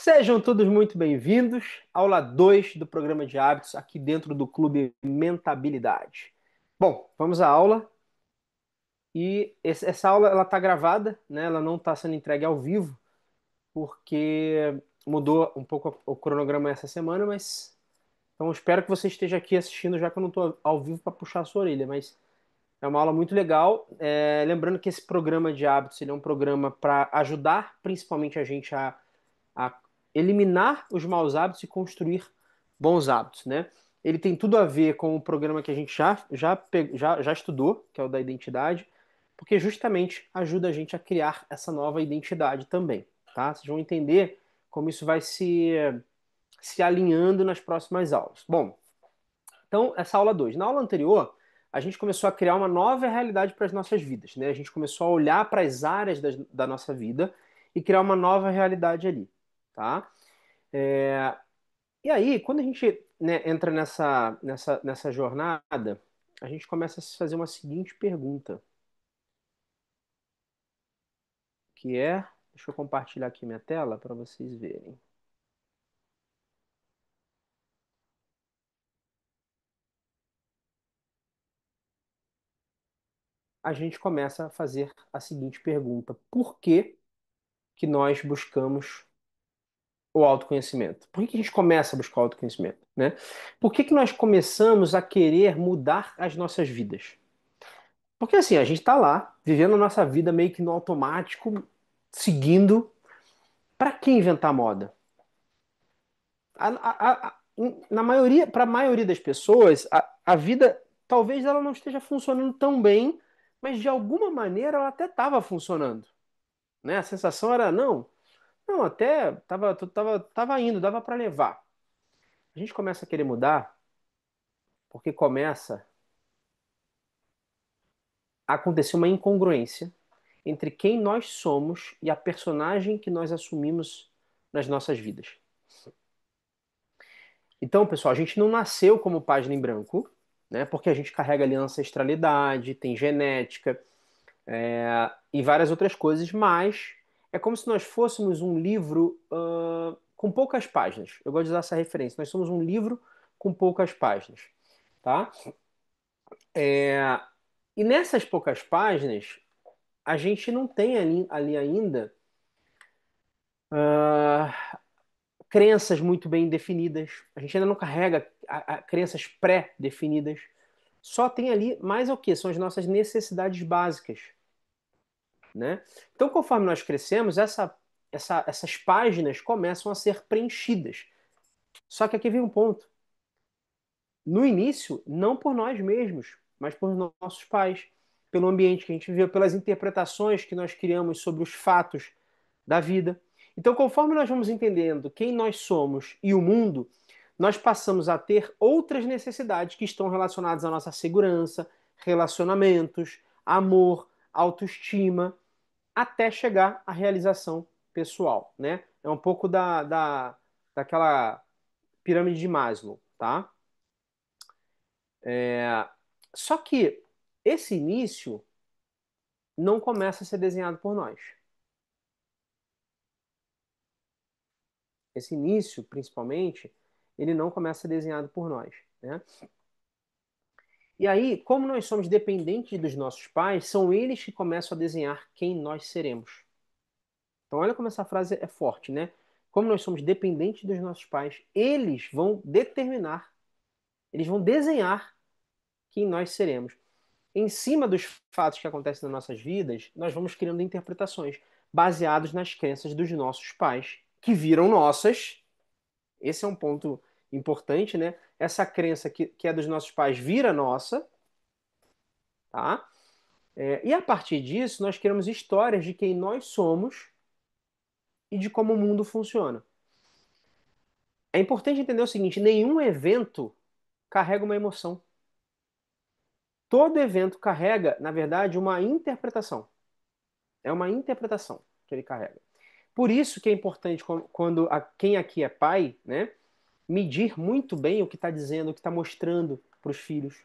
Sejam todos muito bem-vindos. Aula 2 do programa de hábitos aqui dentro do Clube Mentabilidade. Bom, vamos à aula. Essa aula ela está gravada, né? Ela não está sendo entregue ao vivo, porque mudou um pouco o cronograma essa semana, mas então espero que você esteja aqui assistindo, já que eu não estou ao vivo para puxar a sua orelha, mas é uma aula muito legal. Lembrando que esse programa de hábitos ele é um programa para ajudar principalmente a gente a eliminar os maus hábitos e construir bons hábitos, né? Ele tem tudo a ver com o programa que a gente já estudou, que é o da identidade, porque justamente ajuda a gente a criar essa nova identidade também, tá? Vocês vão entender como isso vai se alinhando nas próximas aulas. Bom, então, essa aula 2. Na aula anterior, a gente começou a criar uma nova realidade para as nossas vidas, né? A gente começou a olhar para as áreas da nossa vida e criar uma nova realidade ali, tá? É, E aí, quando a gente, né, entra nessa jornada, a gente começa a se fazer uma seguinte pergunta, que é, deixa eu compartilhar aqui minha tela para vocês verem. A gente começa a fazer a seguinte pergunta: por que que nós buscamos o autoconhecimento? Por que que a gente começa a buscar o autoconhecimento, né? Por que que nós começamos a querer mudar as nossas vidas? Porque assim, a gente está lá, vivendo a nossa vida meio que no automático, seguindo. Para que inventar moda? Na maioria, para a maioria das pessoas, a vida talvez ela não esteja funcionando tão bem, mas de alguma maneira ela até estava funcionando, né? A sensação era não, até tava indo, dava para levar. A gente começa a querer mudar porque começa a acontecer uma incongruência entre quem nós somos e a personagem que nós assumimos nas nossas vidas. Então, pessoal, a gente não nasceu como página em branco, né? Porque a gente carrega ali ancestralidade, tem genética, e várias outras coisas, mas é como se nós fôssemos um livro com poucas páginas. Eu gosto de usar essa referência. Nós somos um livro com poucas páginas, tá? É, e nessas poucas páginas, a gente não tem ali ainda crenças muito bem definidas. A gente ainda não carrega crenças pré-definidas. Só tem ali mais o que? São as nossas necessidades básicas, né? Então, conforme nós crescemos, essas páginas começam a ser preenchidas. Só que aqui vem um ponto. No início, não por nós mesmos, mas por nossos pais, pelo ambiente que a gente viveu, pelas interpretações que nós criamos sobre os fatos da vida. Então, conforme nós vamos entendendo quem nós somos e o mundo, nós passamos a ter outras necessidades que estão relacionadas à nossa segurança, relacionamentos, amor, autoestima, até chegar à realização pessoal, né? É um pouco daquela pirâmide de Maslow, tá? Só que esse início não começa a ser desenhado por nós. Esse início, principalmente, ele não começa a ser desenhado por nós, né? E aí, como nós somos dependentes dos nossos pais, são eles que começam a desenhar quem nós seremos. Então, olha como essa frase é forte, né? Como nós somos dependentes dos nossos pais, eles vão determinar, eles vão desenhar quem nós seremos. Em cima dos fatos que acontecem nas nossas vidas, nós vamos criando interpretações baseadas nas crenças dos nossos pais, que viram nossas. Esse é um ponto importante, né? Essa crença que é dos nossos pais vira nossa, tá? E a partir disso, nós criamos histórias de quem nós somos e de como o mundo funciona. É importante entender o seguinte: nenhum evento carrega uma emoção. Todo evento carrega, na verdade, uma interpretação. É uma interpretação que ele carrega. Por isso que é importante quando quem aqui é pai, né, medir muito bem o que está dizendo, o que está mostrando para os filhos.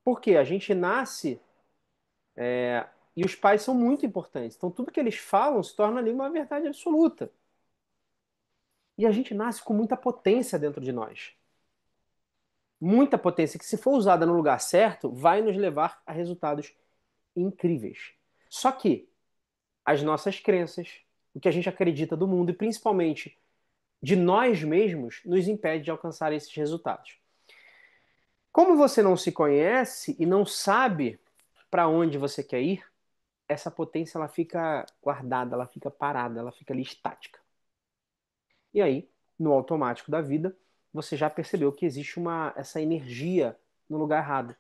Porque a gente nasce e os pais são muito importantes. Então tudo que eles falam se torna ali uma verdade absoluta. E a gente nasce com muita potência dentro de nós. Muita potência que, se for usada no lugar certo, vai nos levar a resultados incríveis. Só que as nossas crenças, o que a gente acredita do mundo e principalmente de nós mesmos, nos impede de alcançar esses resultados. Como você não se conhece e não sabe para onde você quer ir, essa potência ela fica guardada, ela fica parada, ela fica ali estática. E aí, no automático da vida, você já percebeu que existe essa energia no lugar errado.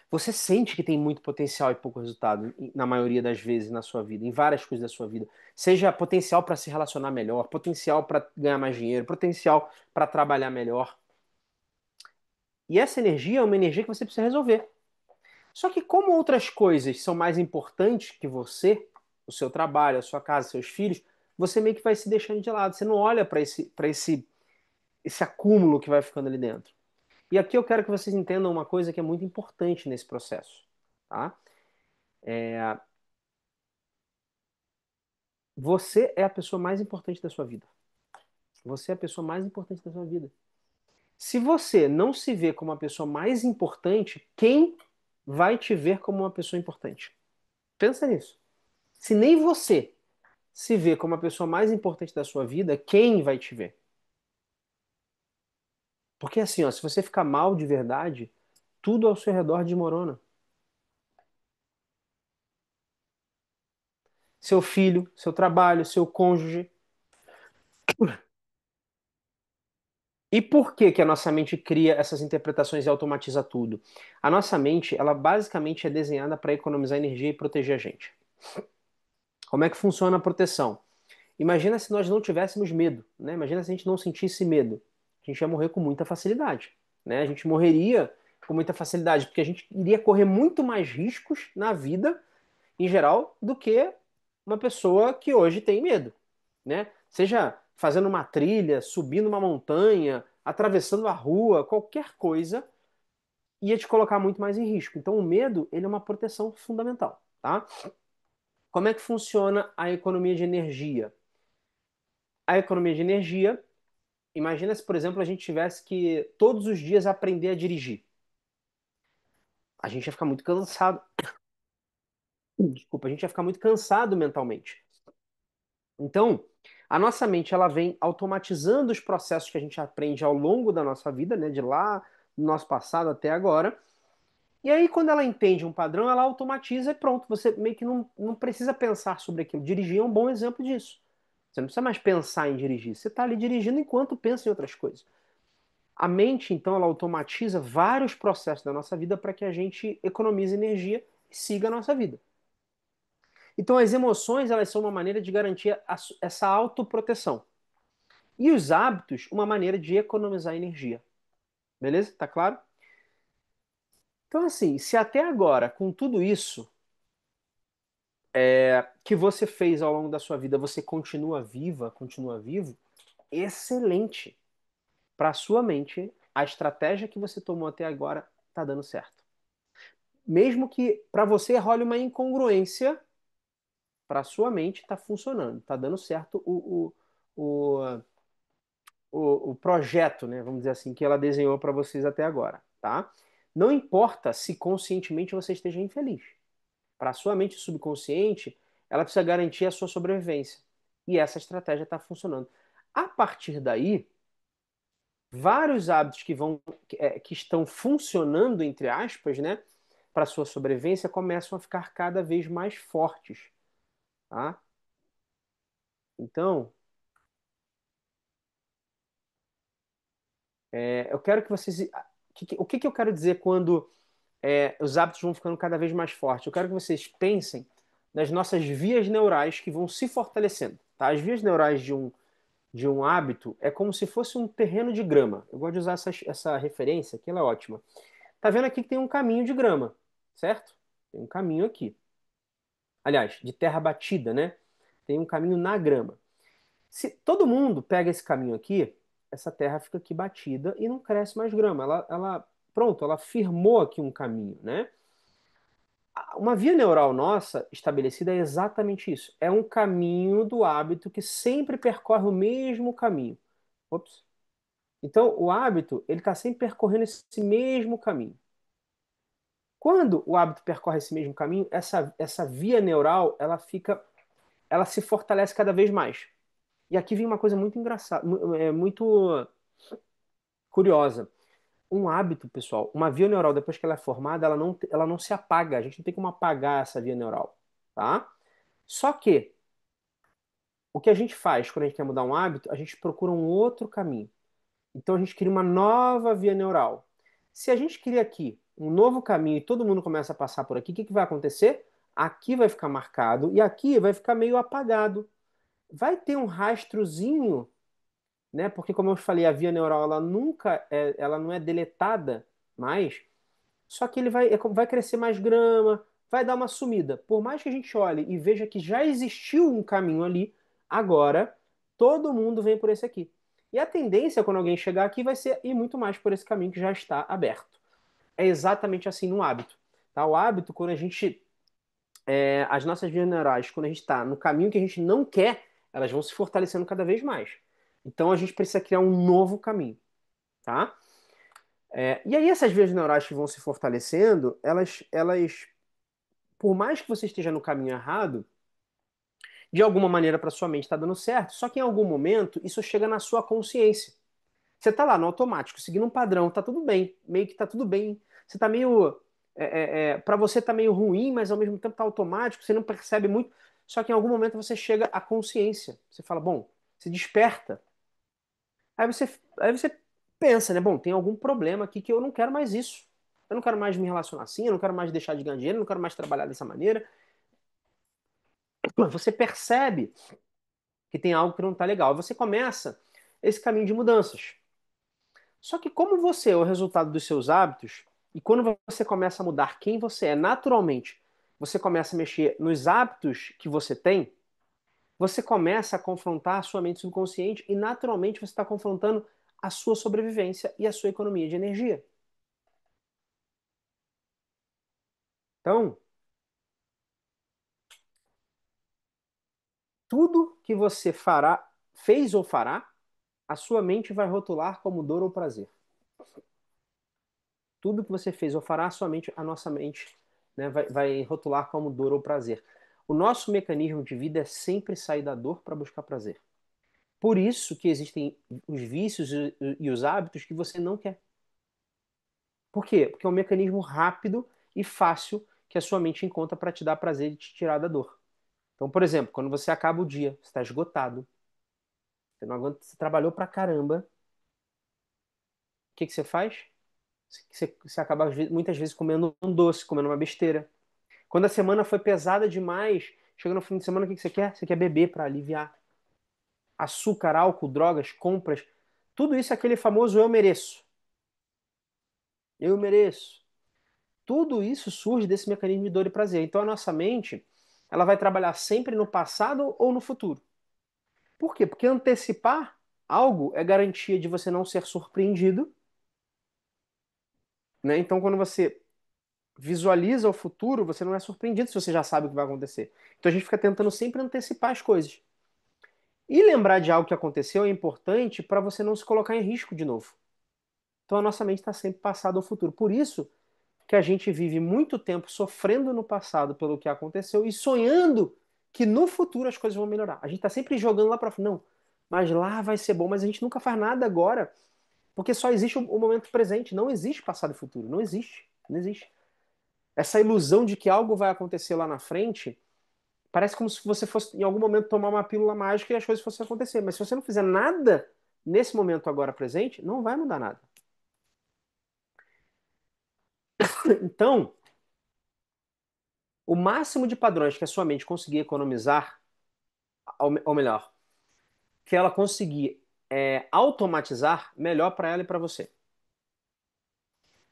Você sente que tem muito potencial e pouco resultado, na maioria das vezes na sua vida, em várias coisas da sua vida. Seja potencial para se relacionar melhor, potencial para ganhar mais dinheiro, potencial para trabalhar melhor. E essa energia é uma energia que você precisa resolver. Só que como outras coisas são mais importantes que você, o seu trabalho, a sua casa, seus filhos, você meio que vai se deixando de lado. Você não olha para esse acúmulo que vai ficando ali dentro. E aqui eu quero que vocês entendam uma coisa que é muito importante nesse processo, tá? Você é a pessoa mais importante da sua vida. Você é a pessoa mais importante da sua vida. Se você não se vê como a pessoa mais importante, quem vai te ver como uma pessoa importante? Pensa nisso. Se nem você se vê como a pessoa mais importante da sua vida, quem vai te ver? Porque assim, ó, se você ficar mal de verdade, tudo ao seu redor desmorona. Seu filho, seu trabalho, seu cônjuge. E por que que a nossa mente cria essas interpretações e automatiza tudo? A nossa mente, ela basicamente é desenhada para economizar energia e proteger a gente. Como é que funciona a proteção? Imagina se nós não tivéssemos medo, né? Imagina se a gente não sentisse medo. A gente ia morrer com muita facilidade, né? A gente morreria com muita facilidade, porque a gente iria correr muito mais riscos na vida, em geral, do que uma pessoa que hoje tem medo, né? Seja fazendo uma trilha, subindo uma montanha, atravessando a rua, qualquer coisa ia te colocar muito mais em risco. Então o medo, ele é uma proteção fundamental, tá? Como é que funciona a economia de energia? A economia de energia, imagina se, por exemplo, a gente tivesse que todos os dias aprender a dirigir. A gente ia ficar muito cansado. Desculpa, a gente ia ficar muito cansado mentalmente. Então, a nossa mente ela vem automatizando os processos que a gente aprende ao longo da nossa vida, né, de lá do nosso passado até agora. E aí, quando ela entende um padrão, ela automatiza e pronto. Você meio que não precisa pensar sobre aquilo. Dirigir é um bom exemplo disso. Você não precisa mais pensar em dirigir. Você está ali dirigindo enquanto pensa em outras coisas. A mente, então, ela automatiza vários processos da nossa vida para que a gente economize energia e siga a nossa vida. Então, as emoções, elas são uma maneira de garantir essa autoproteção. E os hábitos, uma maneira de economizar energia. Beleza? Tá claro? Então, assim, se até agora, com tudo isso que você fez ao longo da sua vida, você continua viva, continua vivo, excelente. Para a sua mente, a estratégia que você tomou até agora está dando certo. Mesmo que para você role uma incongruência, para a sua mente está funcionando, está dando certo o, o projeto, né, vamos dizer assim, que ela desenhou para vocês até agora, tá? Não importa se conscientemente você esteja infeliz. Para a sua mente subconsciente, ela precisa garantir a sua sobrevivência. E essa estratégia está funcionando. A partir daí, vários hábitos que estão funcionando, entre aspas, né, para a sua sobrevivência, começam a ficar cada vez mais fortes. Tá? Então, eu quero que vocês. O que eu quero dizer quando os hábitos vão ficando cada vez mais fortes? Eu quero que vocês pensem nas nossas vias neurais que vão se fortalecendo. Tá? As vias neurais de um hábito é como se fosse um terreno de grama. Eu gosto de usar essa referência, que ela é ótima. Tá vendo aqui que tem um caminho de grama, certo? Tem um caminho aqui. Aliás, de terra batida, né? Tem um caminho na grama. Se todo mundo pega esse caminho aqui, essa terra fica aqui batida e não cresce mais grama. Pronto, ela firmou aqui um caminho, né? Uma via neural nossa estabelecida é exatamente isso. É um caminho do hábito que sempre percorre o mesmo caminho. Ops. Então, o hábito, ele está sempre percorrendo esse mesmo caminho. Quando o hábito percorre esse mesmo caminho, essa via neural, ela se fortalece cada vez mais. E aqui vem uma coisa muito engraçada, muito curiosa. Um hábito, pessoal, uma via neural, depois que ela é formada, ela não se apaga. A gente não tem como apagar essa via neural, tá? Só que o que a gente faz quando a gente quer mudar um hábito, a gente procura um outro caminho. Então a gente cria uma nova via neural. Se a gente cria aqui um novo caminho e todo mundo começa a passar por aqui, o que que vai acontecer? Aqui vai ficar marcado e aqui vai ficar meio apagado. Vai ter um rastrozinho, né? Porque como eu falei, a via neural ela não é deletada mais. Só que vai crescer mais grama, vai dar uma sumida. Por mais que a gente olhe e veja que já existiu um caminho ali, agora todo mundo vem por esse aqui. E a tendência, quando alguém chegar aqui, vai ser ir muito mais por esse caminho que já está aberto. É exatamente assim no hábito. Tá? O hábito, quando a gente. As nossas vias neurais, quando a gente está no caminho que a gente não quer, elas vão se fortalecendo cada vez mais. Então a gente precisa criar um novo caminho. Tá? E aí essas vias neurais que vão se fortalecendo, por mais que você esteja no caminho errado, de alguma maneira para sua mente está dando certo, só que em algum momento isso chega na sua consciência. Você está lá no automático, seguindo um padrão, tá tudo bem, meio que tá tudo bem. Você tá meio. Para você tá meio ruim, mas ao mesmo tempo tá automático, você não percebe muito. Só que em algum momento você chega à consciência. Você fala, bom, você desperta. Aí você pensa, né? Bom, tem algum problema aqui que eu não quero mais isso. Eu não quero mais me relacionar assim, eu não quero mais deixar de ganhar dinheiro, eu não quero mais trabalhar dessa maneira. Você percebe que tem algo que não está legal. Você começa esse caminho de mudanças. Só que como você é o resultado dos seus hábitos, e quando você começa a mudar quem você é naturalmente, você começa a mexer nos hábitos que você tem, você começa a confrontar a sua mente subconsciente e naturalmente você está confrontando a sua sobrevivência e a sua economia de energia. Então, tudo que você fez ou fará, a sua mente vai rotular como dor ou prazer. Tudo que você fez ou fará, a nossa mente, né, vai rotular como dor ou prazer. O nosso mecanismo de vida é sempre sair da dor para buscar prazer. Por isso que existem os vícios e os hábitos que você não quer. Por quê? Porque é um mecanismo rápido e fácil que a sua mente encontra para te dar prazer e te tirar da dor. Então, por exemplo, quando você acaba o dia, você está esgotado, você não aguenta, você trabalhou pra caramba, o que que você faz? Você acaba muitas vezes comendo um doce, comendo uma besteira. Quando a semana foi pesada demais, chega no fim de semana, o que que você quer? Você quer beber para aliviar. Açúcar, álcool, drogas, compras, tudo isso é aquele famoso eu mereço. Eu mereço. Tudo isso surge desse mecanismo de dor e prazer. Então a nossa mente, ela vai trabalhar sempre no passado ou no futuro. Por quê? Porque antecipar algo é garantia de você não ser surpreendido, né? Então quando você visualiza o futuro, você não é surpreendido se você já sabe o que vai acontecer. Então a gente fica tentando sempre antecipar as coisas. E lembrar de algo que aconteceu é importante para você não se colocar em risco de novo. Então a nossa mente está sempre passado ao futuro. Por isso que a gente vive muito tempo sofrendo no passado pelo que aconteceu e sonhando que no futuro as coisas vão melhorar. A gente está sempre jogando lá para frente. Não, mas lá vai ser bom, mas a gente nunca faz nada agora, porque só existe o momento presente. Não existe passado e futuro. Não existe. Não existe. Essa ilusão de que algo vai acontecer lá na frente parece como se você fosse em algum momento tomar uma pílula mágica e as coisas fossem acontecer. Mas se você não fizer nada nesse momento agora presente, não vai mudar nada. Então, o máximo de padrões que a sua mente conseguir economizar, ou melhor, que ela conseguir automatizar, melhor para ela e para você.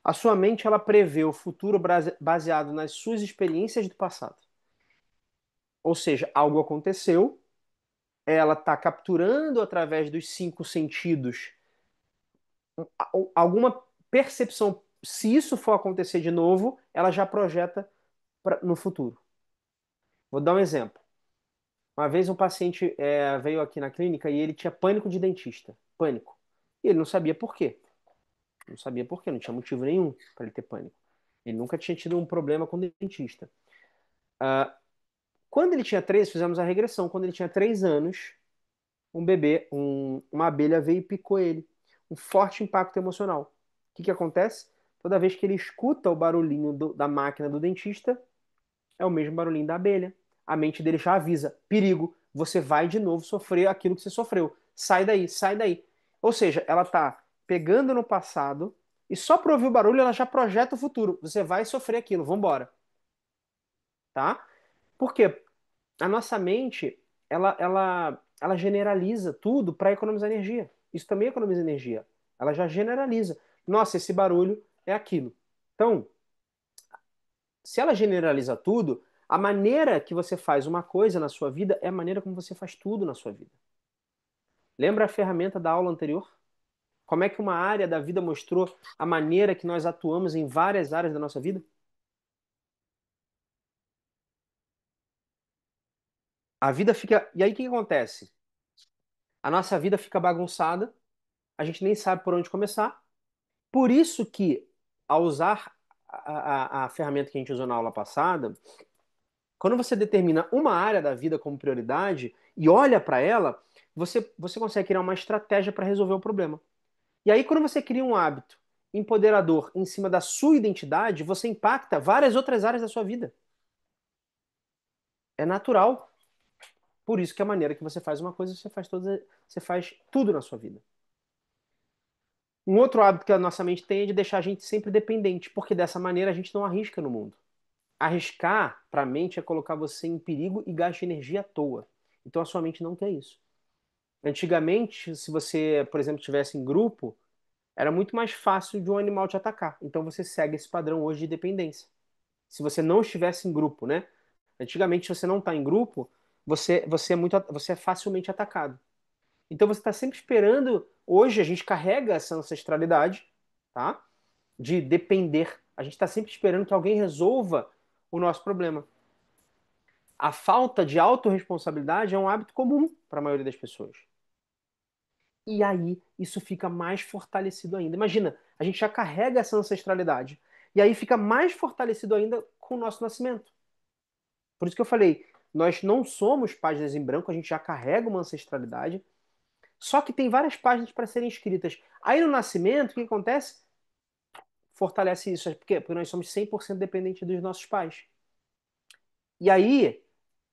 A sua mente ela prevê o futuro baseado nas suas experiências do passado. Ou seja, algo aconteceu, ela está capturando através dos cinco sentidos alguma percepção. Se isso for acontecer de novo, ela já projeta no futuro. Vou dar um exemplo. Uma vez um paciente veio aqui na clínica e ele tinha pânico de dentista. Pânico. E ele não sabia por quê. Não sabia por quê, não tinha motivo nenhum para ele ter pânico. Ele nunca tinha tido um problema com dentista. Quando ele tinha 3, fizemos a regressão. Quando ele tinha 3 anos, um bebê, uma abelha veio e picou ele. Um forte impacto emocional. O que que acontece? Toda vez que ele escuta o barulhinho da máquina do dentista, é o mesmo barulhinho da abelha. A mente dele já avisa: perigo, você vai de novo sofrer aquilo que você sofreu. Sai daí, sai daí. Ou seja, ela está pegando no passado e só para ouvir o barulho ela já projeta o futuro. Você vai sofrer aquilo, vambora. Tá? Por quê? A nossa mente, ela generaliza tudo para economizar energia. Isso também economiza energia. Ela já generaliza. Nossa, esse barulho é aquilo. Então, se ela generaliza tudo, a maneira que você faz uma coisa na sua vida é a maneira como você faz tudo na sua vida. Lembra a ferramenta da aula anterior? Como é que uma área da vida mostrou a maneira que nós atuamos em várias áreas da nossa vida? A vida fica. E aí o que acontece? A nossa vida fica bagunçada, a gente nem sabe por onde começar. Por isso que, ao usar a ferramenta que a gente usou na aula passada, quando você determina uma área da vida como prioridade e olha para ela, você consegue criar uma estratégia para resolver o problema. E aí, quando você cria um hábito empoderador em cima da sua identidade, você impacta várias outras áreas da sua vida. É natural. Por isso que a maneira que você faz uma coisa, você faz tudo na sua vida. Um outro hábito que a nossa mente tem é de deixar a gente sempre dependente, porque dessa maneira a gente não arrisca no mundo. Arriscar para a mente é colocar você em perigo e gasta energia à toa. Então a sua mente não quer isso. Antigamente, se você, por exemplo, estivesse em grupo, era muito mais fácil de um animal te atacar. Então você segue esse padrão hoje de dependência. Se você não estivesse em grupo, né? Antigamente, se você não está em grupo, você é facilmente atacado. Então você está sempre esperando. Hoje a gente carrega essa ancestralidade, tá? De depender. A gente está sempre esperando que alguém resolva o nosso problema. A falta de autorresponsabilidade é um hábito comum para a maioria das pessoas. E aí isso fica mais fortalecido ainda. Imagina, a gente já carrega essa ancestralidade. E aí fica mais fortalecido ainda com o nosso nascimento. Por isso que eu falei, nós não somos páginas em branco, a gente já carrega uma ancestralidade. Só que tem várias páginas para serem escritas. Aí no nascimento, o que acontece? Fortalece isso. Por quê? Porque nós somos 100% dependentes dos nossos pais. E aí,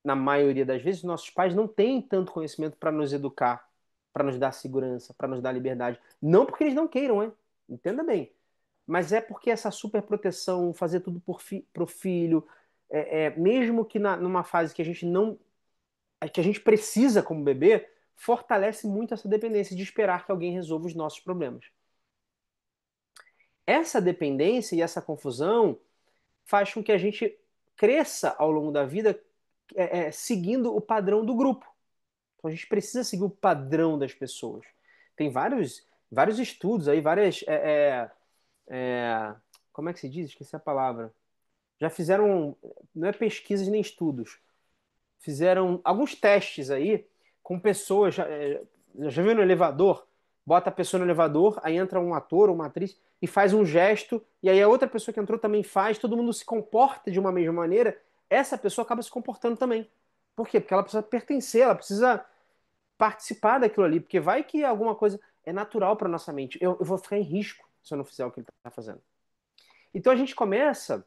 na maioria das vezes, nossos pais não têm tanto conhecimento para nos educar, para nos dar segurança, para nos dar liberdade. Não porque eles não queiram, hein? Entenda bem. Mas é porque essa superproteção, fazer tudo pro filho, mesmo que numa fase que a gente não, que a gente precisa como bebê, fortalece muito essa dependência de esperar que alguém resolva os nossos problemas. Essa dependência e essa confusão faz com que a gente cresça ao longo da vida seguindo o padrão do grupo. Então a gente precisa seguir o padrão das pessoas. Tem vários estudos aí, como é que se diz? Esqueci a palavra. Já fizeram, não é pesquisas nem estudos, fizeram alguns testes aí com pessoas. Já viu no elevador? Bota a pessoa no elevador, aí entra um ator ou uma atriz e faz um gesto, e aí a outra pessoa que entrou também faz, todo mundo se comporta de uma mesma maneira, essa pessoa acaba se comportando também. Por quê? Porque ela precisa pertencer, ela precisa participar daquilo ali, porque vai que alguma coisa é natural para nossa mente. Eu vou ficar em risco se eu não fizer o que ele está fazendo. Então a gente começa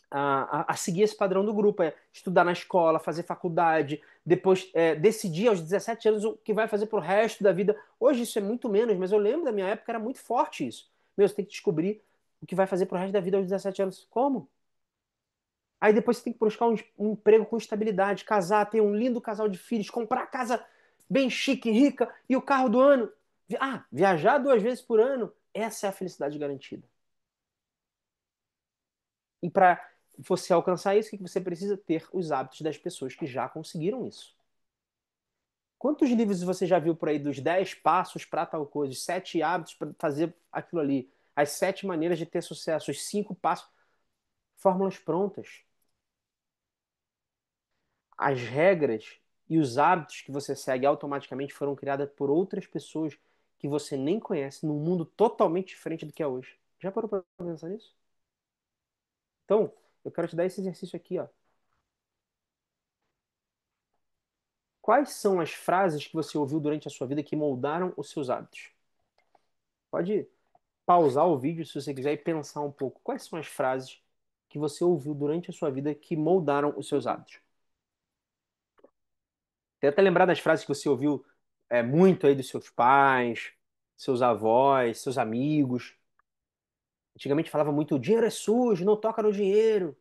a seguir esse padrão do grupo, estudar na escola, fazer faculdade, depois decidir aos 17 anos o que vai fazer pro resto da vida. Hoje isso é muito menos, mas eu lembro da minha época era muito forte isso. Meu, você tem que descobrir o que vai fazer pro resto da vida aos 17 anos. Como? Aí depois você tem que buscar um emprego com estabilidade, casar, ter um lindo casal de filhos, comprar a casa bem chique, rica e o carro do ano. Viajar 2 vezes por ano. Essa é a felicidade garantida. E para você alcançar isso, o que você precisa ter? Os hábitos das pessoas que já conseguiram isso. Quantos livros você já viu por aí dos 10 passos para tal coisa, os 7 hábitos para fazer aquilo ali, as 7 maneiras de ter sucesso, os 5 passos, fórmulas prontas. As regras e os hábitos que você segue automaticamente foram criadas por outras pessoas que você nem conhece, num mundo totalmente diferente do que é hoje. Já parou para pensar nisso? Então, eu quero te dar esse exercício aqui, ó. Quais são as frases que você ouviu durante a sua vida que moldaram os seus hábitos? Pode pausar o vídeo se você quiser e pensar um pouco. Quais são as frases que você ouviu durante a sua vida que moldaram os seus hábitos? Tenta lembrar das frases que você ouviu muito aí dos seus pais, seus avós, seus amigos. Antigamente falava muito, o dinheiro é sujo, não toca no dinheiro.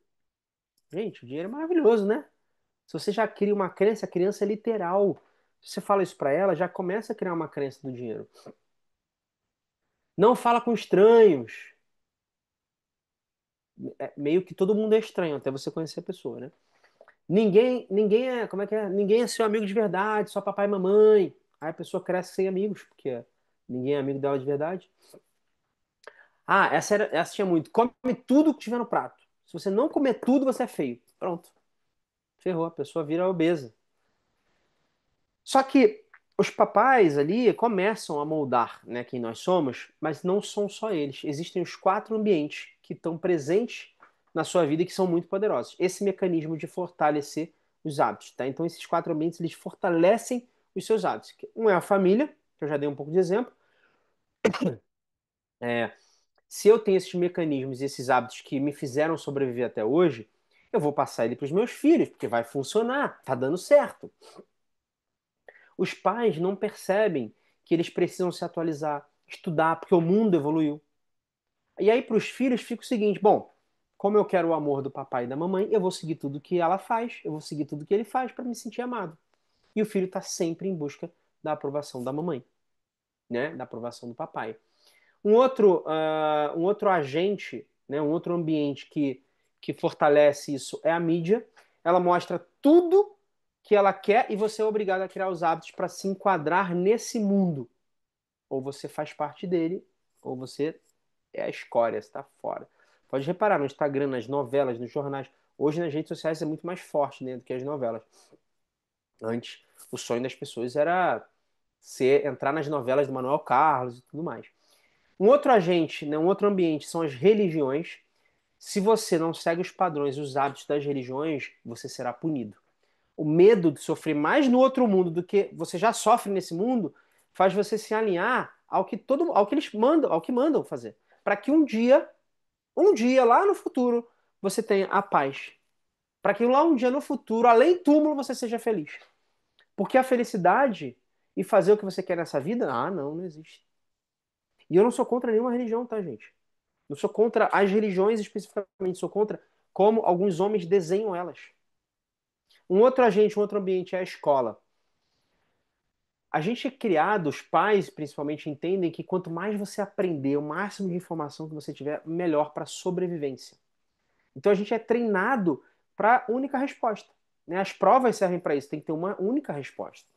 Gente, o dinheiro é maravilhoso, né? Se você já cria uma crença, a criança é literal. Se você fala isso pra ela, já começa a criar uma crença do dinheiro. Não fala com estranhos. Meio que todo mundo é estranho até você conhecer a pessoa, né? Ninguém é, como é que é? Ninguém é seu amigo de verdade, só papai e mamãe. Aí a pessoa cresce sem amigos, porque ninguém é amigo dela de verdade. Ah, essa tinha muito. Come tudo que tiver no prato. Se você não comer tudo, você é feio. Pronto. Ferrou, a pessoa vira obesa. Só que os papais ali começam a moldar, né, quem nós somos, mas não são só eles. Existem os quatro ambientes que estão presentes na sua vida e que são muito poderosos. Esse mecanismo de fortalecer os hábitos, tá? Então esses quatro ambientes eles fortalecem os seus hábitos. Um é a família, que eu já dei um pouco de exemplo. É, se eu tenho esses mecanismos e esses hábitos que me fizeram sobreviver até hoje, eu vou passar ele para os meus filhos, porque vai funcionar, tá dando certo. Os pais não percebem que eles precisam se atualizar, estudar, porque o mundo evoluiu. E aí para os filhos fica o seguinte: bom, como eu quero o amor do papai e da mamãe, eu vou seguir tudo que ela faz, eu vou seguir tudo que ele faz para me sentir amado. E o filho está sempre em busca da aprovação da mamãe, né? Da aprovação do papai. Um outro agente, né? Um outro ambiente que fortalece isso é a mídia. Ela mostra tudo que ela quer e você é obrigado a criar os hábitos para se enquadrar nesse mundo. Ou você faz parte dele, ou você é a escória, está fora. Pode reparar no Instagram, nas novelas, nos jornais. Hoje nas redes sociais é muito mais forte, né, do que as novelas. Antes, o sonho das pessoas era entrar nas novelas do Manuel Carlos e tudo mais. Um outro agente, né, um outro ambiente são as religiões. Se você não segue os padrões e os hábitos das religiões, você será punido. O medo de sofrer mais no outro mundo do que você já sofre nesse mundo faz você se alinhar ao que eles mandam, ao que mandam fazer, para que um dia lá no futuro, você tenha a paz. Para que lá um dia no futuro, além do túmulo, você seja feliz. Porque a felicidade e fazer o que você quer nessa vida, não existe. E eu não sou contra nenhuma religião, tá, gente? Não sou contra as religiões especificamente, sou contra como alguns homens desenham elas. Um outro agente, um outro ambiente é a escola. A gente é criado, os pais principalmente entendem que quanto mais você aprender, o máximo de informação que você tiver, melhor para a sobrevivência. Então a gente é treinado para única resposta. Né? As provas servem para isso, tem que ter uma única resposta.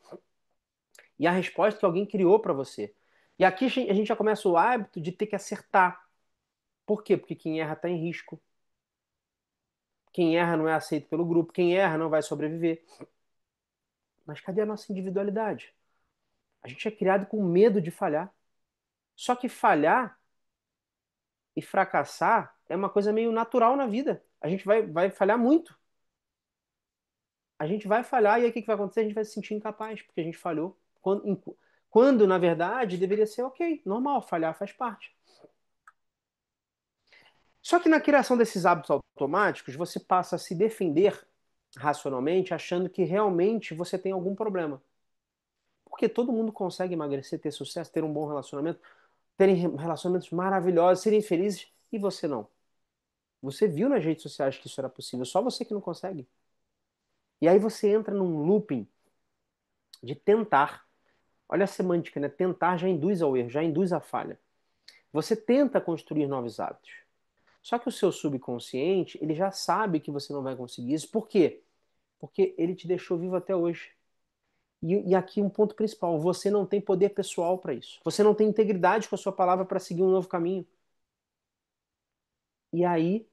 E a resposta que alguém criou para você. E aqui a gente já começa o hábito de ter que acertar. Por quê? Porque quem erra está em risco. Quem erra não é aceito pelo grupo. Quem erra não vai sobreviver. Mas cadê a nossa individualidade? A gente é criado com medo de falhar. Só que falhar e fracassar é uma coisa meio natural na vida. A gente vai falhar muito. A gente vai falhar e aí o que vai acontecer? A gente vai se sentir incapaz, porque a gente falhou. Quando, na verdade, deveria ser ok, normal, falhar faz parte. Só que na criação desses hábitos automáticos, você passa a se defender racionalmente, achando que realmente você tem algum problema. Porque todo mundo consegue emagrecer, ter sucesso, ter um bom relacionamento, terem relacionamentos maravilhosos, serem felizes, e você não. Você viu nas redes sociais que isso era possível, só você que não consegue. E aí você entra num looping de tentar. Olha a semântica, né? Tentar já induz ao erro, já induz à falha. Você tenta construir novos hábitos. Só que o seu subconsciente, ele já sabe que você não vai conseguir isso. Por quê? Porque ele te deixou vivo até hoje. E aqui um ponto principal, você não tem poder pessoal para isso. Você não tem integridade com a sua palavra para seguir um novo caminho. E aí,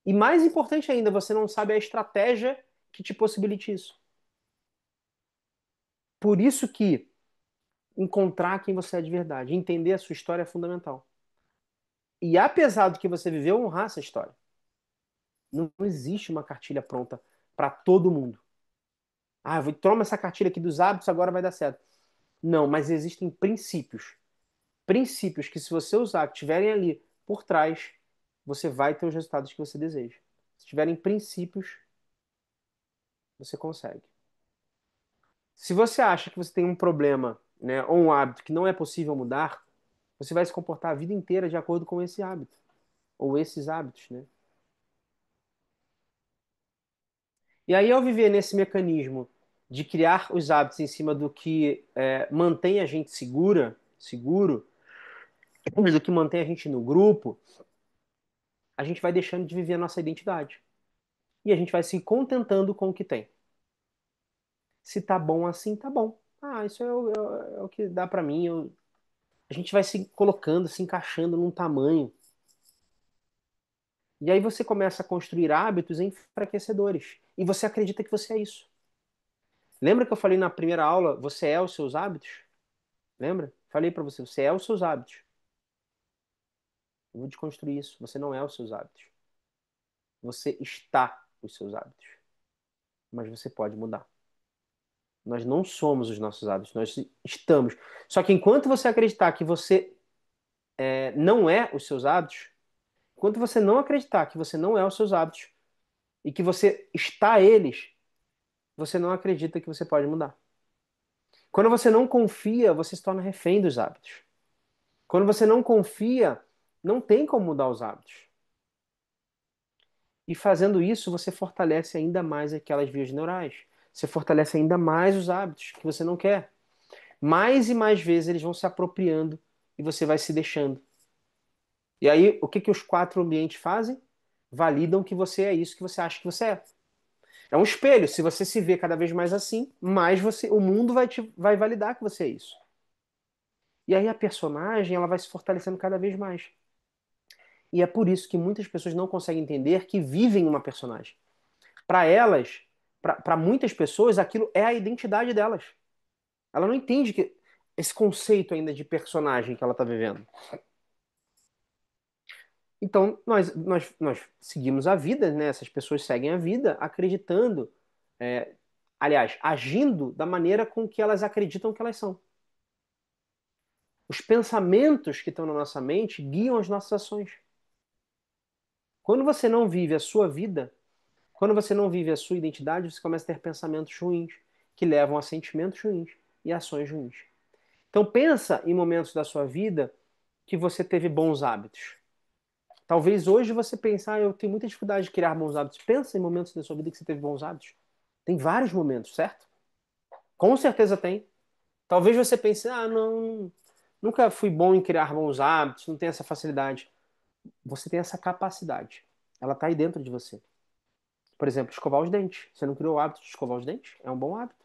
e mais importante ainda, você não sabe a estratégia que te possibilite isso. Por isso que encontrar quem você é de verdade, entender a sua história é fundamental. E apesar do que você viveu, honrar essa história. Não existe uma cartilha pronta para todo mundo. Ah, toma essa cartilha aqui dos hábitos, agora vai dar certo. Não, mas existem princípios. Princípios que, se você usar, que estiverem ali por trás, você vai ter os resultados que você deseja. Se tiverem princípios, você consegue. Se você acha que você tem um problema, né, ou um hábito que não é possível mudar, você vai se comportar a vida inteira de acordo com esse hábito, ou esses hábitos, né? E aí, ao viver nesse mecanismo de criar os hábitos em cima do que mantém a gente seguro, do que mantém a gente no grupo, a gente vai deixando de viver a nossa identidade. E a gente vai se contentando com o que tem. Se tá bom assim, tá bom. Ah, isso é o que dá pra mim. A gente vai se colocando, se encaixando num tamanho. E aí você começa a construir hábitos enfraquecedores. E você acredita que você é isso. Lembra que eu falei na primeira aula, você é os seus hábitos? Lembra? Falei pra você, você é os seus hábitos. Eu vou desconstruir isso. Você não é os seus hábitos. Você está os seus hábitos. Mas você pode mudar. Nós não somos os nossos hábitos, nós estamos. Só que enquanto você acreditar que você não é os seus hábitos, enquanto você não acreditar que você não é os seus hábitos e que você está eles, você não acredita que você pode mudar. Quando você não confia, você se torna refém dos hábitos. Quando você não confia, não tem como mudar os hábitos. E fazendo isso, você fortalece ainda mais aquelas vias neurais. Você fortalece ainda mais os hábitos que você não quer. Mais e mais vezes eles vão se apropriando e você vai se deixando. E aí, o que que os quatro ambientes fazem? Validam que você é isso que você acha que você é. É um espelho. Se você se vê cada vez mais assim, mais o mundo vai validar que você é isso. E aí a personagem ela vai se fortalecendo cada vez mais. E é por isso que muitas pessoas não conseguem entender que vivem uma personagem. Para elas, para muitas pessoas, aquilo é a identidade delas. Ela não entende que esse conceito ainda de personagem que ela está vivendo. Então, nós seguimos a vida, né? Essas pessoas seguem a vida acreditando, é, aliás, agindo da maneira com que elas acreditam que elas são. Os pensamentos que estão na nossa mente guiam as nossas ações. Quando você não vive a sua vida, quando você não vive a sua identidade, você começa a ter pensamentos ruins, que levam a sentimentos ruins e ações ruins. Então pensa em momentos da sua vida que você teve bons hábitos. Talvez hoje você pense, eu tenho muita dificuldade de criar bons hábitos. Pensa em momentos da sua vida que você teve bons hábitos. Tem vários momentos, certo? Com certeza tem. Talvez você pense, não, nunca fui bom em criar bons hábitos, não tenho essa facilidade. Você tem essa capacidade. Ela está aí dentro de você. Por exemplo, escovar os dentes. Você não criou o hábito de escovar os dentes? É um bom hábito.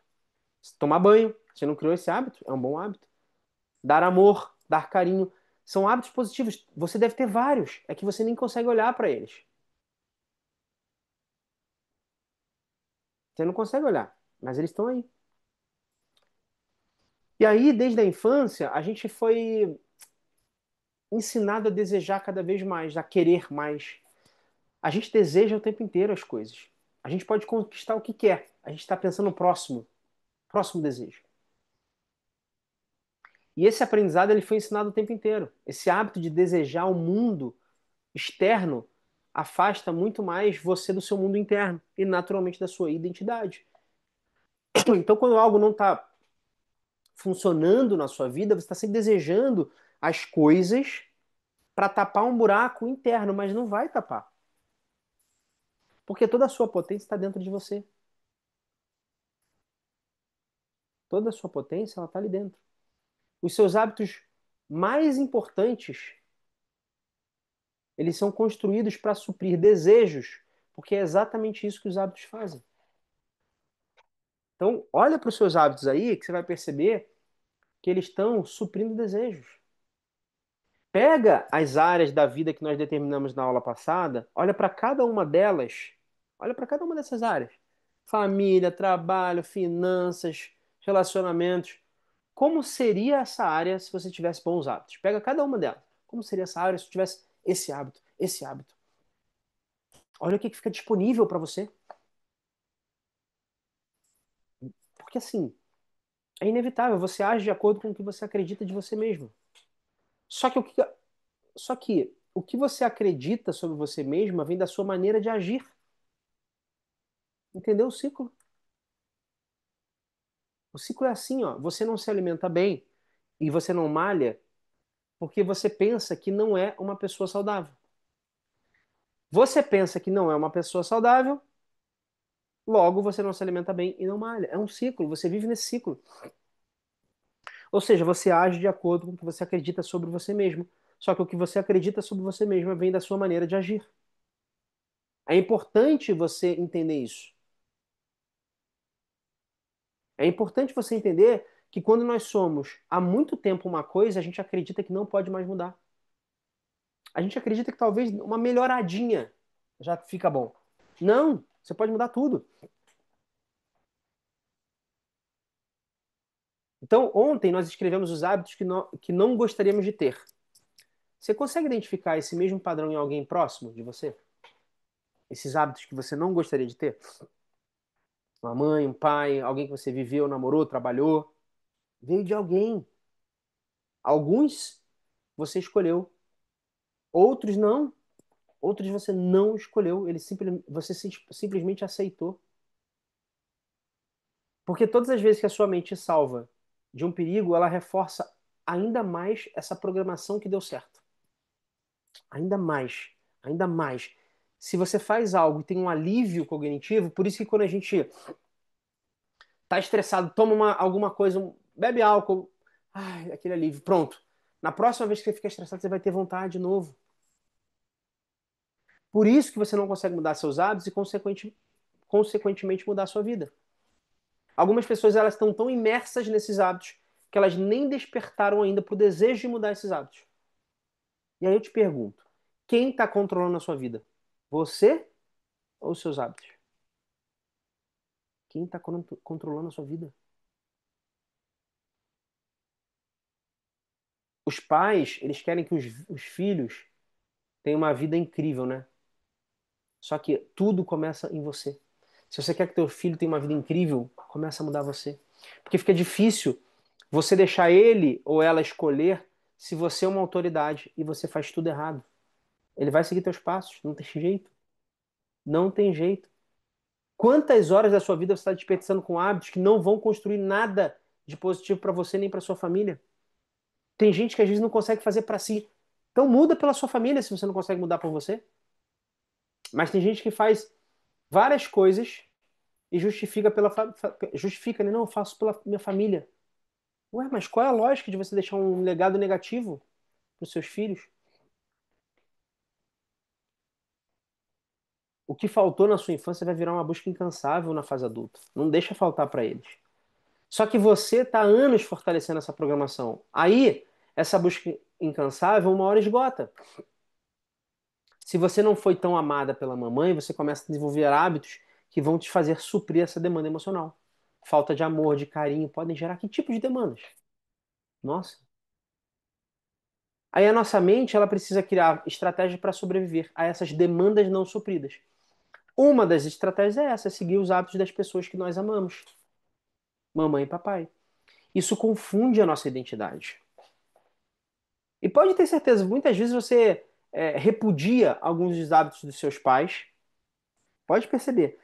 Tomar banho. Você não criou esse hábito? É um bom hábito. Dar amor, dar carinho. São hábitos positivos. Você deve ter vários. É que você nem consegue olhar para eles. Você não consegue olhar, mas eles estão aí. E aí, desde a infância, a gente foi ensinado a desejar cada vez mais, a querer mais. A gente deseja o tempo inteiro as coisas. A gente pode conquistar o que quer. A gente está pensando no próximo, próximo desejo. E esse aprendizado ele foi ensinado o tempo inteiro. Esse hábito de desejar o mundo externo afasta muito mais você do seu mundo interno e naturalmente da sua identidade. Então, quando algo não está funcionando na sua vida, você está sempre desejando as coisas para tapar um buraco interno, mas não vai tapar. Porque toda a sua potência está dentro de você. Toda a sua potência ela está ali dentro. Os seus hábitos mais importantes, eles são construídos para suprir desejos, porque é exatamente isso que os hábitos fazem. Então, olha para os seus hábitos aí, que você vai perceber que eles estão suprindo desejos. Pega as áreas da vida que nós determinamos na aula passada, olha para cada uma delas, olha para cada uma dessas áreas. Família, trabalho, finanças, relacionamentos. Como seria essa área se você tivesse bons hábitos? Pega cada uma delas. Como seria essa área se você tivesse esse hábito, esse hábito? Olha o que fica disponível para você. Porque assim, é inevitável, você age de acordo com o que você acredita de você mesmo. Só que o que você acredita sobre você mesma vem da sua maneira de agir. Entendeu o ciclo? O ciclo é assim, ó. Você não se alimenta bem e você não malha porque você pensa que não é uma pessoa saudável. Você pensa que não é uma pessoa saudável, logo você não se alimenta bem e não malha. É um ciclo, você vive nesse ciclo. Ou seja, você age de acordo com o que você acredita sobre você mesmo. Só que o que você acredita sobre você mesmo vem da sua maneira de agir. É importante você entender isso. É importante você entender que quando nós somos há muito tempo uma coisa, a gente acredita que não pode mais mudar. A gente acredita que talvez uma melhoradinha já fica bom. Não, você pode mudar tudo. Então, ontem nós escrevemos os hábitos que não gostaríamos de ter. Você consegue identificar esse mesmo padrão em alguém próximo de você? Esses hábitos que você não gostaria de ter? Uma mãe, um pai, alguém que você viveu, namorou, trabalhou. Veio de alguém. Alguns você escolheu, outros não. Outros você não escolheu, você simplesmente aceitou. Porque todas as vezes que a sua mente salva de um perigo, ela reforça ainda mais essa programação que deu certo. Ainda mais, ainda mais. Se você faz algo e tem um alívio cognitivo, por isso que quando a gente tá estressado, toma alguma coisa, bebe álcool, ai, aquele alívio, pronto. Na próxima vez que você ficar estressado, você vai ter vontade de novo. Por isso que você não consegue mudar seus hábitos e, consequentemente, mudar a sua vida. Algumas pessoas elas estão tão imersas nesses hábitos que elas nem despertaram ainda para o desejo de mudar esses hábitos. E aí eu te pergunto, quem está controlando a sua vida? Você ou os seus hábitos? Quem está controlando a sua vida? Os pais, eles querem que os filhos tenham uma vida incrível, né? Só que tudo começa em você. Se você quer que teu filho tenha uma vida incrível, começa a mudar você. Porque fica difícil você deixar ele ou ela escolher se você é uma autoridade e você faz tudo errado. Ele vai seguir teus passos, não tem jeito. Não tem jeito. Quantas horas da sua vida você está desperdiçando com hábitos que não vão construir nada de positivo para você nem para sua família? Tem gente que às vezes não consegue fazer para si. Então muda pela sua família se você não consegue mudar por você. Mas tem gente que faz várias coisas e justifica justifica, né? Não, eu faço pela minha família. Ué, mas qual é a lógica de você deixar um legado negativo para os seus filhos? O que faltou na sua infância vai virar uma busca incansável na fase adulta. Não deixa faltar para eles. Só que você está há anos fortalecendo essa programação. Aí, essa busca incansável, uma hora esgota. Se você não foi tão amada pela mamãe, você começa a desenvolver hábitos que vão te fazer suprir essa demanda emocional. Falta de amor, de carinho, podem gerar que tipo de demandas? Nossa. Aí a nossa mente, ela precisa criar estratégias para sobreviver a essas demandas não supridas. Uma das estratégias é essa, é seguir os hábitos das pessoas que nós amamos, mamãe e papai. Isso confunde a nossa identidade. E pode ter certeza, muitas vezes você repudia alguns dos hábitos dos seus pais. Pode perceber.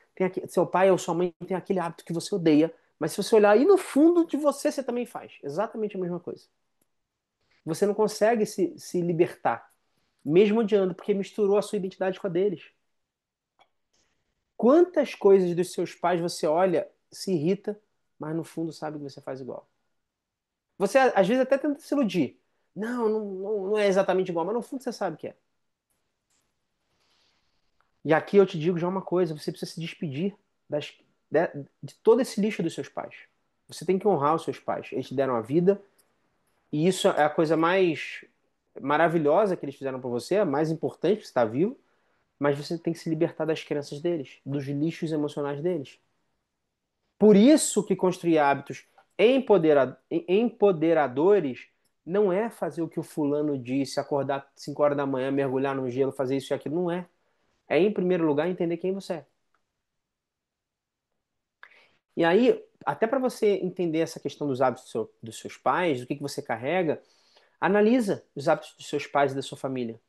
Seu pai ou sua mãe tem aquele hábito que você odeia, mas se você olhar aí no fundo de você, você também faz. Exatamente a mesma coisa. Você não consegue se libertar, mesmo odiando, porque misturou a sua identidade com a deles. Quantas coisas dos seus pais você olha, se irrita, mas no fundo sabe que você faz igual? Você às vezes até tenta se iludir. Não é exatamente igual, mas no fundo você sabe que é. E aqui eu te digo já uma coisa: você precisa se despedir das, de todo esse lixo dos seus pais. Você tem que honrar os seus pais. Eles te deram a vida, e isso é a coisa mais maravilhosa que eles fizeram por você, a mais importante, que você está vivo, mas você tem que se libertar das crenças deles, dos lixos emocionais deles. Por isso que construir hábitos empoderadores não é fazer o que o fulano disse, acordar 5 horas da manhã, mergulhar no gelo, fazer isso e aquilo. Não é. É, em primeiro lugar, entender quem você é. E aí, até para você entender essa questão dos hábitos dos seus pais, do que você carrega, analisa os hábitos dos seus pais e da sua família.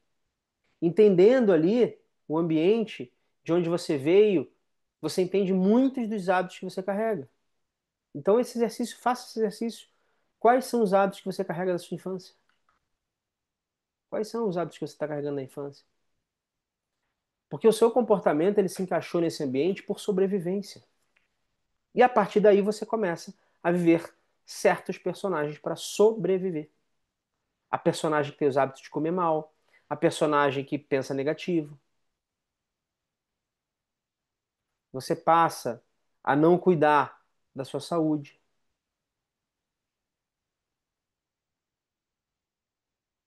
Entendendo ali o ambiente de onde você veio, você entende muitos dos hábitos que você carrega. Então, esse exercício, faça esse exercício. Quais são os hábitos que você carrega da sua infância? Quais são os hábitos que você está carregando da infância? Porque o seu comportamento ele se encaixou nesse ambiente por sobrevivência. E a partir daí você começa a viver certos personagens para sobreviver. A personagem que tem os hábitos de comer mal, a personagem que pensa negativo. Você passa a não cuidar da sua saúde.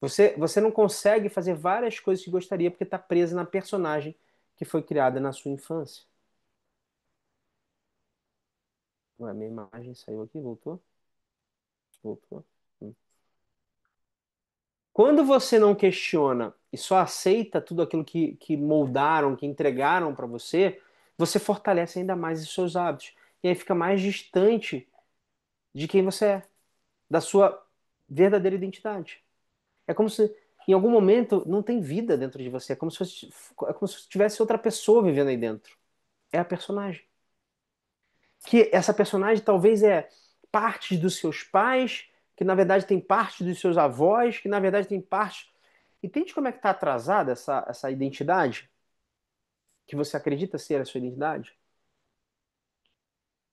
Você não consegue fazer várias coisas que gostaria porque está presa na personagem que foi criada na sua infância. Ué, minha imagem saiu aqui, voltou? Voltou. Hum. Quando você não questiona e só aceita tudo aquilo que moldaram, que entregaram para você, você fortalece ainda mais os seus hábitos. E aí fica mais distante de quem você é, da sua verdadeira identidade. É como se em algum momento não tem vida dentro de você. É como se tivesse outra pessoa vivendo aí dentro. É a personagem. Que essa personagem talvez é parte dos seus pais, que na verdade tem parte dos seus avós, que na verdade tem parte. Entende como é que está atrasada essa identidade? Que você acredita ser a sua identidade?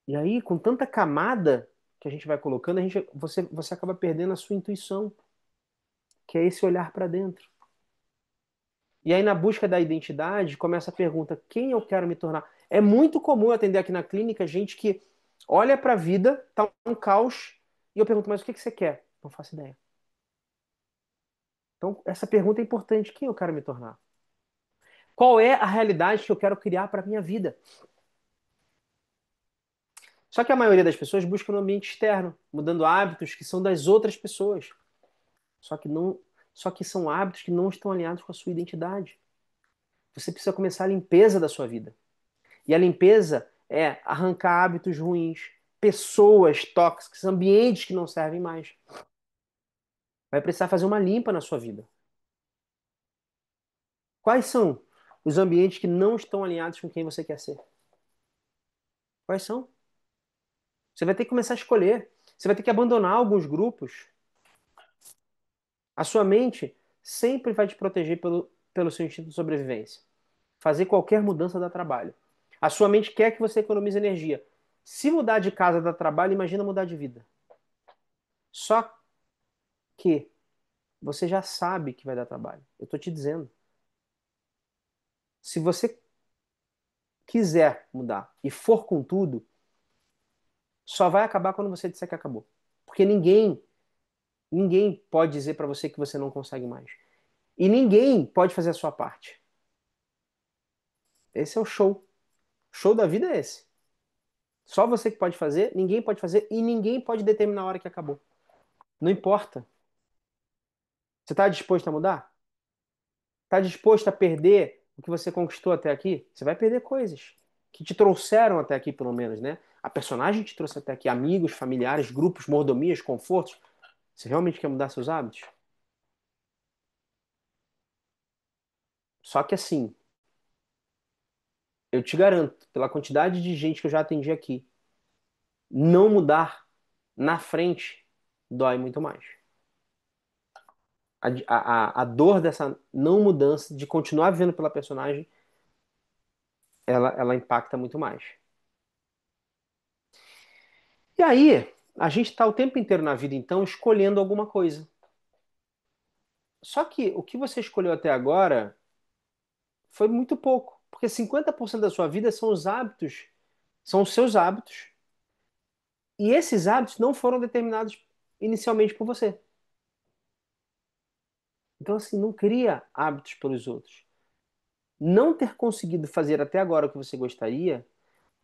E aí, com tanta camada que a gente vai colocando, você acaba perdendo a sua intuição, que é esse olhar para dentro. E aí, na busca da identidade, começa a pergunta: quem eu quero me tornar? É muito comum atender aqui na clínica gente que olha para a vida, tá um caos, e eu pergunto: mas o que que você quer? Não faço ideia. Então, essa pergunta é importante: quem eu quero me tornar? Qual é a realidade que eu quero criar para minha vida? Só que a maioria das pessoas busca no ambiente externo, mudando hábitos que são das outras pessoas. Só que não, só que são hábitos que não estão alinhados com a sua identidade. Você precisa começar a limpeza da sua vida. E a limpeza é arrancar hábitos ruins, pessoas tóxicas, ambientes que não servem mais. Vai precisar fazer uma limpa na sua vida. Quais são os ambientes que não estão alinhados com quem você quer ser? Quais são? Você vai ter que começar a escolher. Você vai ter que abandonar alguns grupos. A sua mente sempre vai te proteger pelo seu instinto de sobrevivência. Fazer qualquer mudança dá trabalho. A sua mente quer que você economize energia. Se mudar de casa dá trabalho, imagina mudar de vida. Só que você já sabe que vai dar trabalho. Eu estou te dizendo. Se você quiser mudar e for com tudo, só vai acabar quando você disser que acabou. Porque ninguém pode dizer para você que você não consegue mais. E ninguém pode fazer a sua parte. Esse é o show. O show da vida é esse. Só você que pode fazer, ninguém pode fazer e ninguém pode determinar a hora que acabou. Não importa. Você está disposto a mudar? Está disposto a perder o que você conquistou até aqui? Você vai perder coisas que te trouxeram até aqui, pelo menos, né? A personagem te trouxe até aqui, amigos, familiares, grupos, mordomias, confortos. Você realmente quer mudar seus hábitos? Só que assim, eu te garanto, pela quantidade de gente que eu já atendi aqui, não mudar na frente dói muito mais. A dor dessa não mudança, de continuar vivendo pela personagem, ela impacta muito mais. E aí, a gente está o tempo inteiro na vida, então, escolhendo alguma coisa. Só que o que você escolheu até agora foi muito pouco. Porque 50% da sua vida são os hábitos, são os seus hábitos. E esses hábitos não foram determinados inicialmente por você. Então, assim, não cria hábitos pelos outros. Não ter conseguido fazer até agora o que você gostaria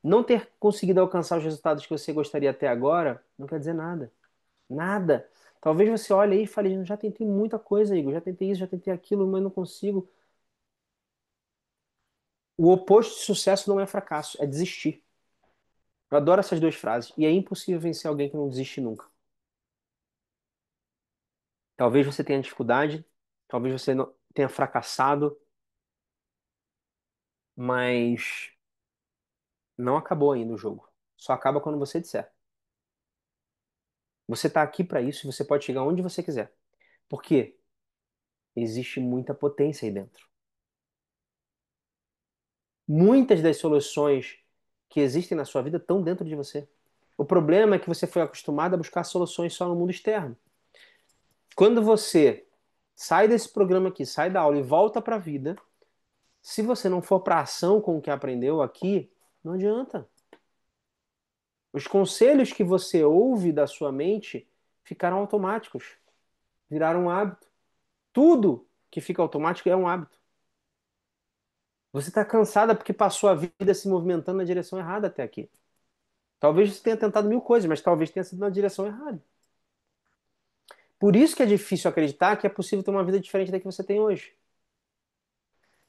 Não ter conseguido alcançar os resultados que você gostaria até agora não quer dizer nada. Nada. Talvez você olhe aí e fale, já tentei muita coisa, Igor, já tentei isso, já tentei aquilo, mas não consigo. O oposto de sucesso não é fracasso, é desistir. Eu adoro essas duas frases. E é impossível vencer alguém que não desiste nunca. Talvez você tenha dificuldade, talvez você não tenha fracassado, mas não acabou ainda o jogo. Só acaba quando você disser. Você está aqui para isso e você pode chegar onde você quiser. Por quê? Existe muita potência aí dentro. Muitas das soluções que existem na sua vida estão dentro de você. O problema é que você foi acostumado a buscar soluções só no mundo externo. Quando você sai desse programa aqui, sai da aula e volta para a vida, se você não for para ação com o que aprendeu aqui, não adianta. Os conselhos que você ouve da sua mente ficaram automáticos, viraram um hábito. Tudo que fica automático é um hábito. Você está cansada porque passou a vida se movimentando na direção errada até aqui. Talvez você tenha tentado mil coisas, mas talvez tenha sido na direção errada. Por isso que é difícil acreditar que é possível ter uma vida diferente da que você tem hoje.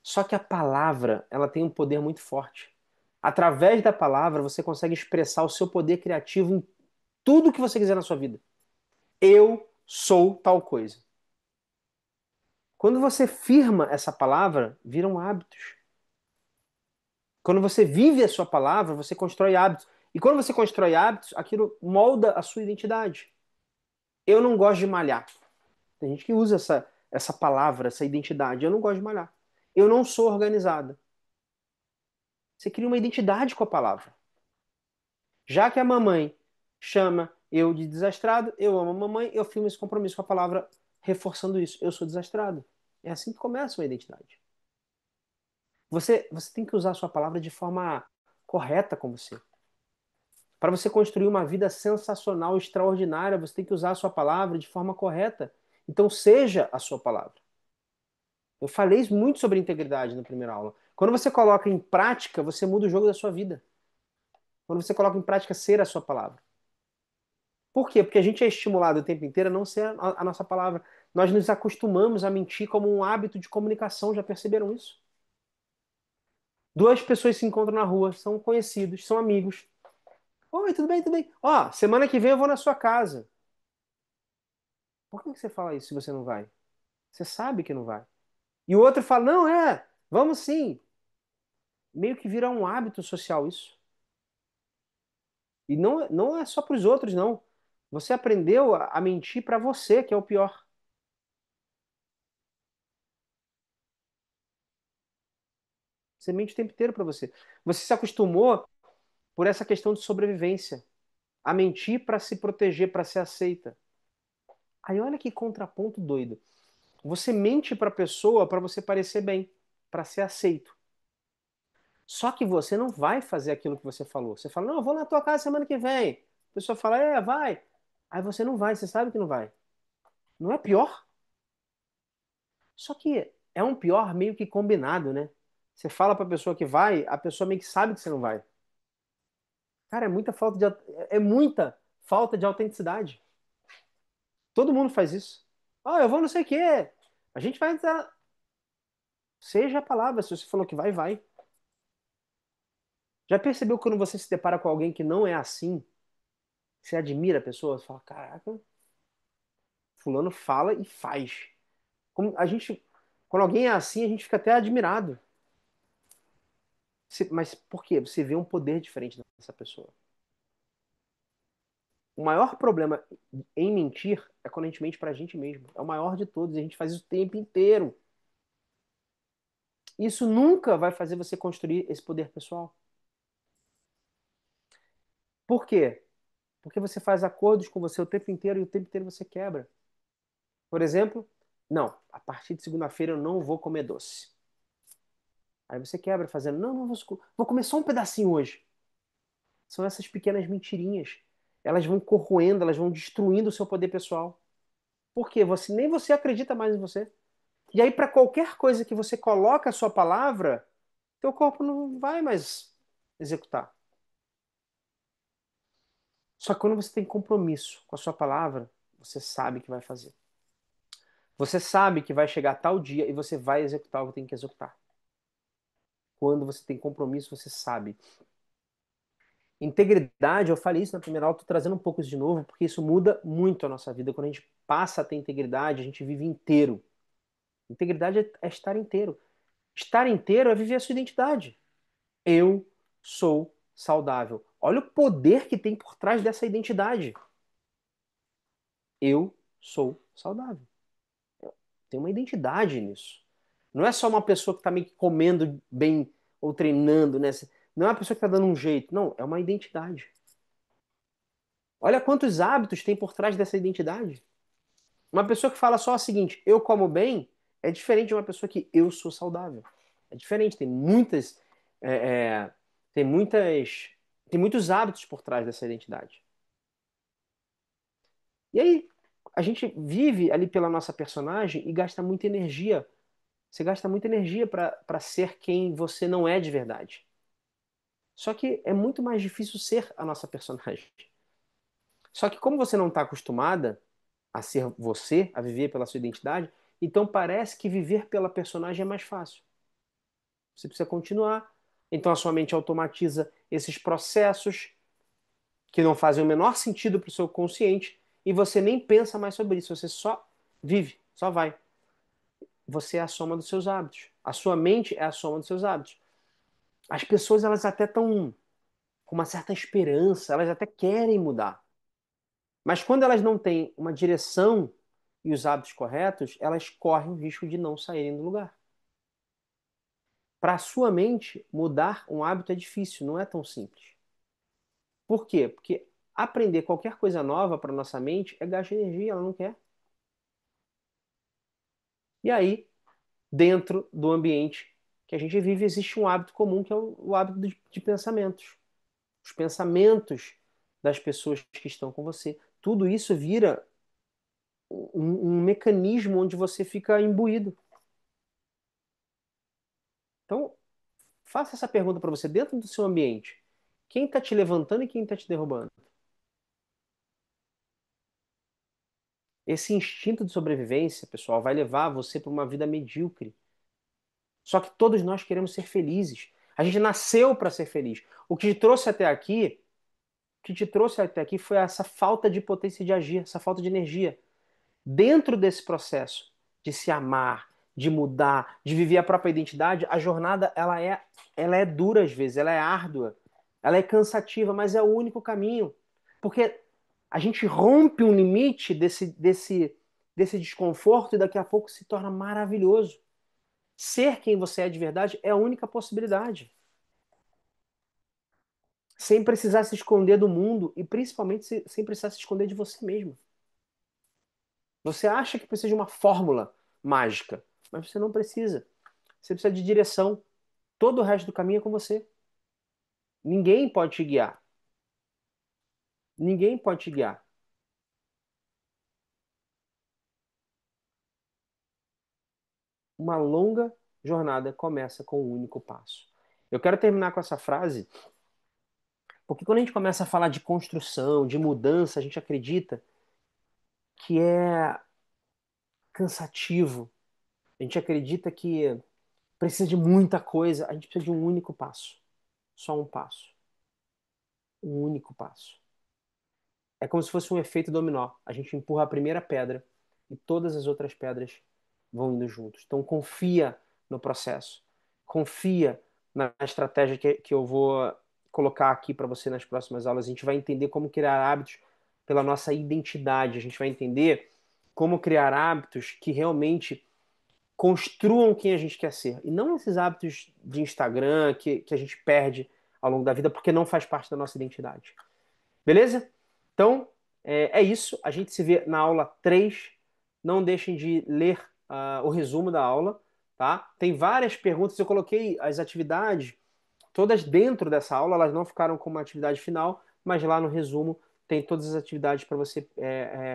Só que a palavra, ela tem um poder muito forte. Através da palavra, você consegue expressar o seu poder criativo em tudo que você quiser na sua vida. Eu sou tal coisa. Quando você firma essa palavra, viram hábitos. Quando você vive a sua palavra, você constrói hábitos. E quando você constrói hábitos, aquilo molda a sua identidade. Eu não gosto de malhar. Tem gente que usa essa palavra, essa identidade. Eu não gosto de malhar. Eu não sou organizada. Você cria uma identidade com a palavra. Já que a mamãe chama eu de desastrado, eu amo a mamãe, eu firmo esse compromisso com a palavra, reforçando isso. Eu sou desastrado. É assim que começa uma identidade. Você tem que usar a sua palavra de forma correta com você. Para você construir uma vida sensacional, extraordinária, você tem que usar a sua palavra de forma correta. Então, seja a sua palavra. Eu falei muito sobre integridade na primeira aula. Quando você coloca em prática, você muda o jogo da sua vida. Quando você coloca em prática ser a sua palavra. Por quê? Porque a gente é estimulado o tempo inteiro a não ser a nossa palavra. Nós nos acostumamos a mentir como um hábito de comunicação. Já perceberam isso? Duas pessoas se encontram na rua, são conhecidos, são amigos. Oi, tudo bem, tudo bem. Ó, semana que vem eu vou na sua casa. Por que você fala isso se você não vai? Você sabe que não vai. E o outro fala, não, vamos sim. Meio que vira um hábito social isso. E não é só para os outros, não. Você aprendeu a mentir para você, que é o pior. Você mente o tempo inteiro para você. Você se acostumou por essa questão de sobrevivência, a mentir para se proteger, para ser aceita. Aí olha que contraponto doido. Você mente para a pessoa para você parecer bem, para ser aceito. Só que você não vai fazer aquilo que você falou. Você fala, não, eu vou na tua casa semana que vem. A pessoa fala, vai. Aí você não vai, você sabe que não vai. Não é pior? Só que é um pior meio que combinado, né? Você fala pra pessoa que vai, a pessoa meio que sabe que você não vai. Cara, é muita falta de autenticidade. Todo mundo faz isso. Ah, eu vou não sei o quê. A gente vai dar. Seja a palavra, se você falou que vai, vai. Já percebeu quando você se depara com alguém que não é assim? Você admira a pessoa? Você fala, caraca, fulano fala e faz. Como a gente, quando alguém é assim, a gente fica até admirado. Mas por quê? Você vê um poder diferente nessa pessoa. O maior problema em mentir é quando a gente mente pra gente mesmo. É o maior de todos. E a gente faz isso o tempo inteiro. Isso nunca vai fazer você construir esse poder pessoal. Por quê? Porque você faz acordos com você o tempo inteiro e o tempo inteiro você quebra. Por exemplo, não, a partir de segunda-feira eu não vou comer doce. Aí você quebra fazendo, não, não, vou comer só um pedacinho hoje. São essas pequenas mentirinhas. Elas vão corroendo, elas vão destruindo o seu poder pessoal. Por quê? Nem você acredita mais em você. E aí, para qualquer coisa que você coloca a sua palavra, teu corpo não vai mais executar. Só que quando você tem compromisso com a sua palavra, você sabe que vai fazer. Você sabe que vai chegar tal dia e você vai executar o que tem que executar. Quando você tem compromisso, você sabe. Integridade, eu falei isso na primeira aula, estou trazendo um pouco isso de novo, porque isso muda muito a nossa vida. Quando a gente passa a ter integridade, a gente vive inteiro. Integridade é estar inteiro. Estar inteiro é viver a sua identidade. Eu sou saudável. Olha o poder que tem por trás dessa identidade. Eu sou saudável. Tem uma identidade nisso. Não é só uma pessoa que está meio que comendo bem ou treinando, né? Não é uma pessoa que está dando um jeito. Não, é uma identidade. Olha quantos hábitos tem por trás dessa identidade. Uma pessoa que fala só o seguinte, eu como bem, é diferente de uma pessoa que eu sou saudável. É diferente, é, é, tem muitas, tem muitos hábitos por trás dessa identidade. E aí, a gente vive ali pela nossa personagem e gasta muita energia. Você gasta muita energia para ser quem você não é de verdade. Só que é muito mais difícil ser a nossa personagem. Só que como você não está acostumada a ser você, a viver pela sua identidade, então parece que viver pela personagem é mais fácil. Você precisa continuar. Então a sua mente automatiza esses processos que não fazem o menor sentido para o seu consciente e você nem pensa mais sobre isso. Você só vive, só vai. Você é a soma dos seus hábitos. A sua mente é a soma dos seus hábitos. As pessoas elas até estão com uma certa esperança, elas até querem mudar. Mas quando elas não têm uma direção e os hábitos corretos, elas correm o risco de não saírem do lugar. Para a sua mente, mudar um hábito é difícil, não é tão simples. Por quê? Porque aprender qualquer coisa nova para nossa mente é gasto de energia, ela não quer. E aí, dentro do ambiente que a gente vive, existe um hábito comum que é o hábito de pensamentos. Os pensamentos das pessoas que estão com você. Tudo isso vira um mecanismo onde você fica imbuído. Então, faça essa pergunta para você dentro do seu ambiente. Quem está te levantando e quem está te derrubando? Esse instinto de sobrevivência, pessoal, vai levar você para uma vida medíocre. Só que todos nós queremos ser felizes. A gente nasceu para ser feliz. O que te trouxe até aqui foi essa falta de potência de agir, essa falta de energia. Dentro desse processo de se amar, de mudar, de viver a própria identidade, a jornada ela é dura às vezes, ela é árdua, ela é cansativa, mas é o único caminho. Porque a gente rompe um limite desse desconforto e daqui a pouco se torna maravilhoso. Ser quem você é de verdade é a única possibilidade. Sem precisar se esconder do mundo e principalmente sem precisar se esconder de você mesmo. Você acha que precisa de uma fórmula mágica, mas você não precisa. Você precisa de direção. Todo o resto do caminho é com você. Ninguém pode te guiar. Ninguém pode te guiar. Uma longa jornada começa com um único passo. Eu quero terminar com essa frase, porque quando a gente começa a falar de construção, de mudança, a gente acredita que é cansativo. A gente acredita que precisa de muita coisa. A gente precisa de um único passo. Só um passo. Um único passo. É como se fosse um efeito dominó. A gente empurra a primeira pedra e todas as outras pedras vão indo juntos. Então confia no processo. Confia na estratégia que eu vou colocar aqui para você nas próximas aulas. A gente vai entender como criar hábitos pela nossa identidade. A gente vai entender como criar hábitos que realmente construam quem a gente quer ser. E não esses hábitos de Instagram que a gente perde ao longo da vida porque não faz parte da nossa identidade. Beleza? Então, é isso. A gente se vê na aula 3. Não deixem de ler o resumo da aula, tá? Tem várias perguntas. Eu coloquei as atividades todas dentro dessa aula. Elas não ficaram como uma atividade final, mas lá no resumo tem todas as atividades para você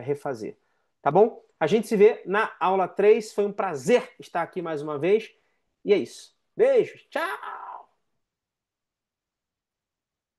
refazer. Tá bom? A gente se vê na aula 3. Foi um prazer estar aqui mais uma vez. E é isso. Beijos. Tchau!